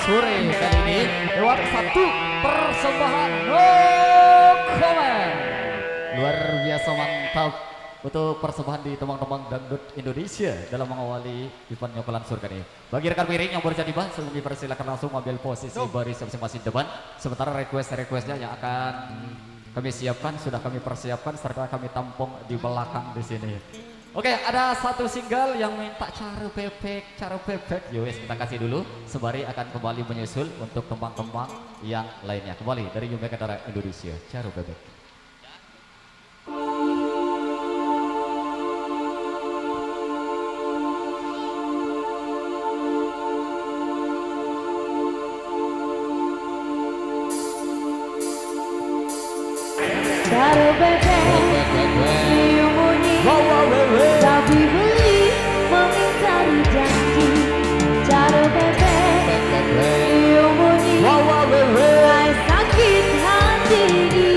sore kali ini lewat satu persembahan no comment. Luar biasa mantap untuk persembahan di teman-teman dangdut Indonesia dalam mengawali event Nyokolan Surga ini. Bagi rekan miring yang baru jadi tiba, sebelum dipersilakan langsung ambil posisi baris masing-masing depan. Sementara request-requestnya yang akan kami siapkan, sudah kami persiapkan serta kami tampung di belakang di sini. Oke, ada satu single yang minta cara bebek. Yowes, kita kasih dulu. Sembari akan kembali menyusul untuk kembang-kembang yang lainnya. Kembali dari Yume Kendara Indonesia, cara bebek. Cara bebek, diumuni, tapi beli mengingkari janji. Cara bebek, diumuni, sakit hati ini.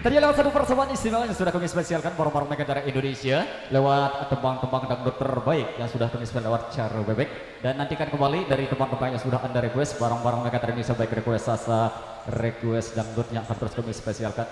Tadi lewat satu persembahan istimewa yang sudah kami spesialkan barang-barang mereka dari Indonesia lewat tembang-tembang dangdut terbaik yang sudah kami spesialkan lewat Caro Bebek, dan nantikan kembali dari tembang-tembang yang sudah Anda request barang-barang mereka dari Indonesia, baik request Sasa, request dangdut yang akan terus kami spesialkan.